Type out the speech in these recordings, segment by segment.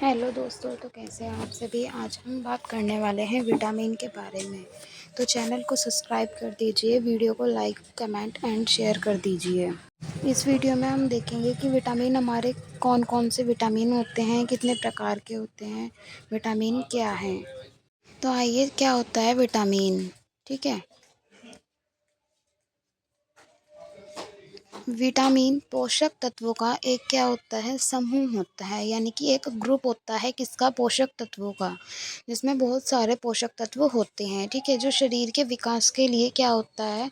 Hello दोस्तों, तो कैसे हैं आप सभी। आज हम बात करने वाले हैं विटामिन के बारे में। तो चैनल को सब्सक्राइब कर दीजिए, वीडियो को लाइक कमेंट एंड शेयर कर दीजिए। इस वीडियो में हम देखेंगे कि विटामिन हमारे कौन कौन से विटामिन होते हैं, कितने प्रकार के होते हैं, विटामिन क्या है। तो आइए, क्या होता है विटामिन। ठीक है, विटामिन पोषक तत्वों का एक क्या होता है, समूह होता है, यानी कि एक ग्रुप होता है किसका, पोषक तत्वों का, जिसमें बहुत सारे पोषक तत्व होते हैं। ठीक है, जो शरीर के विकास के लिए क्या होता है,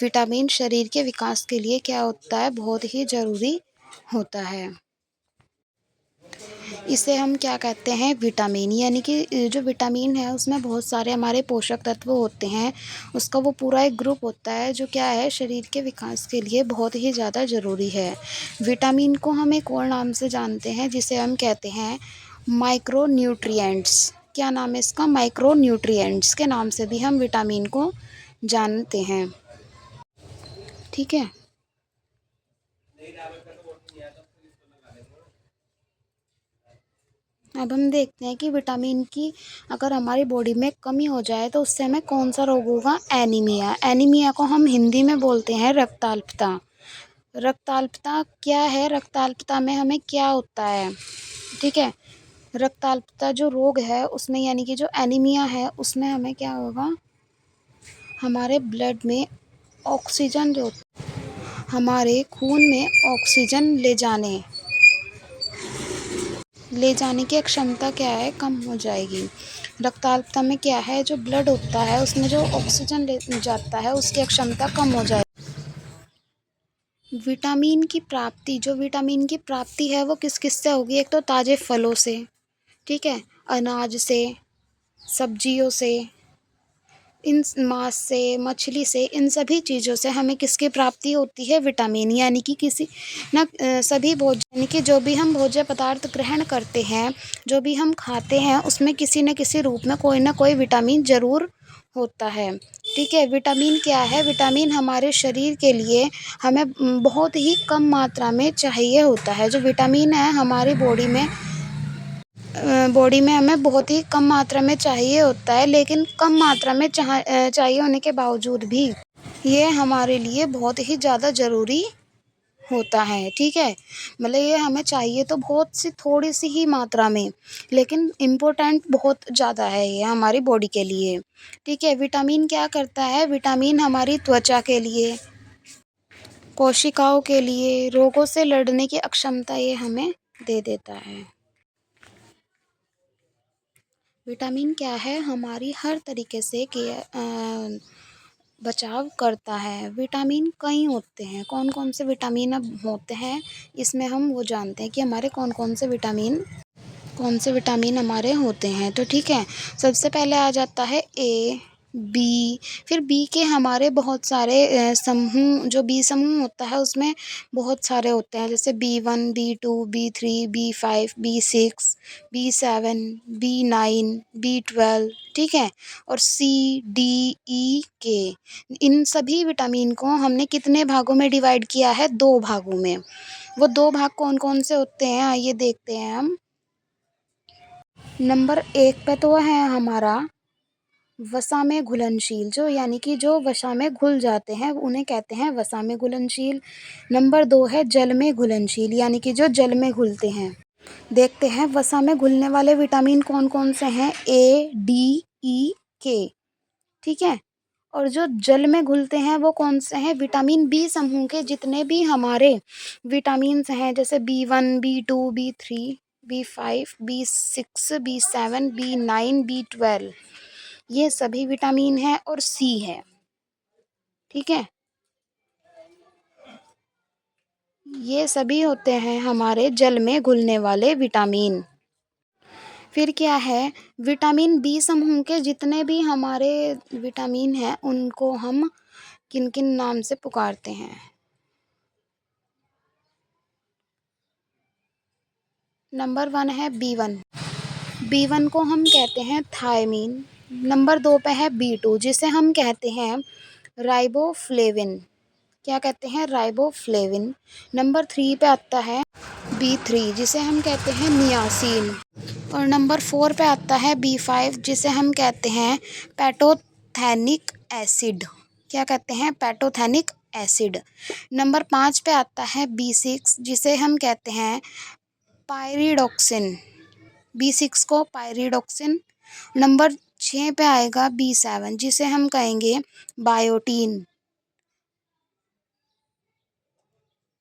विटामिन शरीर के विकास के लिए क्या होता है, बहुत ही ज़रूरी होता है। इसे हम क्या कहते हैं, विटामिन, यानी कि जो विटामिन है उसमें बहुत सारे हमारे पोषक तत्व होते हैं। उसका वो पूरा एक ग्रुप होता है जो क्या है, शरीर के विकास के लिए बहुत ही ज़्यादा ज़रूरी है। विटामिन को हम एक और नाम से जानते हैं जिसे हम कहते हैं माइक्रो न्यूट्रिएंट्स। क्या नाम है इसका, माइक्रो न्यूट्रिएंट्स के नाम से भी हम विटामिन को जानते हैं। ठीक है, अब हम देखते हैं कि विटामिन की अगर हमारी बॉडी में कमी हो जाए तो उससे हमें कौन सा रोग होगा, एनीमिया। एनीमिया को हम हिंदी में बोलते हैं रक्ताल्पता। रक्ताल्पता क्या है, रक्ताल्पता में हमें क्या होता है। ठीक है, रक्ताल्पता जो रोग है उसमें, यानी कि जो एनीमिया है उसमें हमें क्या होगा, हमारे ब्लड में ऑक्सीजन जो, हमारे खून में ऑक्सीजन ले जाने की क्षमता क्या है, कम हो जाएगी। रक्ताल्पता में क्या है, जो ब्लड होता है उसमें जो ऑक्सीजन ले जाता है उसकी क्षमता कम हो जाएगी। विटामिन की प्राप्ति, जो विटामिन की प्राप्ति है वो किस किस से होगी, एक तो ताज़े फलों से, ठीक है, अनाज से, सब्जियों से, इन मांस से, मछली से, इन सभी चीज़ों से हमें किसकी प्राप्ति होती है, विटामिन। यानी कि किसी न सभी भोजन, यानी कि जो भी हम भोज्य पदार्थ ग्रहण करते हैं, जो भी हम खाते हैं, उसमें किसी न किसी रूप में कोई ना कोई विटामिन ज़रूर होता है। ठीक है, विटामिन क्या है, विटामिन हमारे शरीर के लिए हमें बहुत ही कम मात्रा में चाहिए होता है। जो विटामिन है हमारी बॉडी में हमें बहुत ही कम मात्रा में चाहिए होता है, लेकिन कम मात्रा में चाहिए होने के बावजूद भी ये हमारे लिए बहुत ही ज़्यादा ज़रूरी होता है। ठीक है, मतलब ये हमें चाहिए तो बहुत सी, थोड़ी सी ही मात्रा में, लेकिन इम्पोर्टेंट बहुत ज़्यादा है ये हमारी बॉडी के लिए। ठीक है, विटामिन क्या करता है, विटामिन हमारी त्वचा के लिए, कोशिकाओं के लिए, रोगों से लड़ने की अक्षमता ये हमें दे देता है। विटामिन क्या है, हमारी हर तरीके से बचाव करता है। विटामिन कई होते हैं, कौन कौन से विटामिन अब होते हैं इसमें हम वो जानते हैं कि हमारे कौन से विटामिन हमारे होते हैं। तो ठीक है, सबसे पहले आ जाता है ए, बी। फिर बी के हमारे बहुत सारे समूह, जो बी समूह होता है उसमें बहुत सारे होते हैं, जैसे B1, B2, B3, B5, B6, B7, B9, B12। ठीक है, और C, D, E, K। इन सभी विटामिन को हमने कितने भागों में डिवाइड किया है, 2 भागों में। वो 2 भाग कौन कौन से होते हैं, आइए देखते हैं हम। नंबर 1 पे तो है हमारा वसा में घुलनशील, जो यानी कि जो वसा में घुल जाते हैं उन्हें कहते हैं वसा में घुलनशील। नंबर 2 है जल में घुलनशील, यानी कि जो जल में घुलते हैं। देखते हैं वसा में घुलने वाले विटामिन कौन कौन से हैं, A, D, E, K। ठीक है, और जो जल में घुलते हैं वो कौन से हैं, विटामिन बी समूह के जितने भी हमारे विटामिन्स हैं, जैसे B1, B2, B3, B5, B6, B7, B9, B12। ये सभी विटामिन हैं, और सी है। ठीक है, ये सभी होते हैं हमारे जल में घुलने वाले विटामिन। फिर क्या है, विटामिन बी समूह के जितने भी हमारे विटामिन हैं उनको हम किन किन नाम से पुकारते हैं। नंबर 1 है B1। B1 को हम कहते हैं थायमीन। नंबर 2 पे है B2, जिसे हम कहते हैं राइबोफ्लेविन। क्या कहते हैं, राइबोफ्लेविन। नंबर 3 पे आता है B3, जिसे हम कहते हैं नियासिन। और नंबर 4 पे आता है B5, जिसे हम कहते हैं पैटोथेनिक एसिड। क्या कहते हैं? पैटोथेनिक एसिड। नंबर 5 पे आता है B6, जिसे हम कहते हैं पायरिडॉक्सिन। B6 को पायरिडॉक्सिन। नंबर 6 पे आएगा B7, जिसे हम कहेंगे बायोटीन।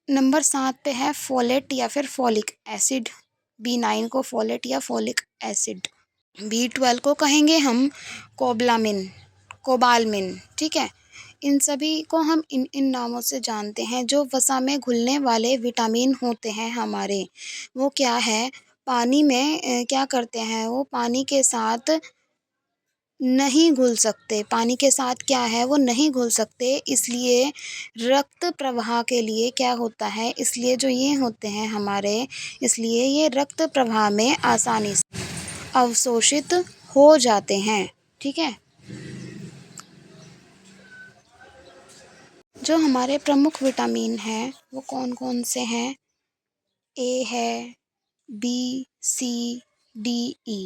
नंबर 7 पे है फोलेट या फिर फोलिक एसिड। B9 को फोलेट या फोलिक एसिड। B12 को कहेंगे हम कोबलामिन, कोबालमिन। ठीक है, इन सभी को हम इन इन नामों से जानते हैं। जो वसा में घुलने वाले विटामिन होते हैं हमारे, वो क्या है, पानी में क्या करते हैं, वो पानी के साथ नहीं घुल सकते। पानी के साथ क्या है, वो नहीं घुल सकते, इसलिए रक्त प्रवाह के लिए क्या होता है, इसलिए जो ये होते हैं हमारे, इसलिए ये रक्त प्रवाह में आसानी से अवशोषित हो जाते हैं। ठीक है, जो हमारे प्रमुख विटामिन हैं वो कौन कौन से हैं? ए है, बी, सी, डी, ई।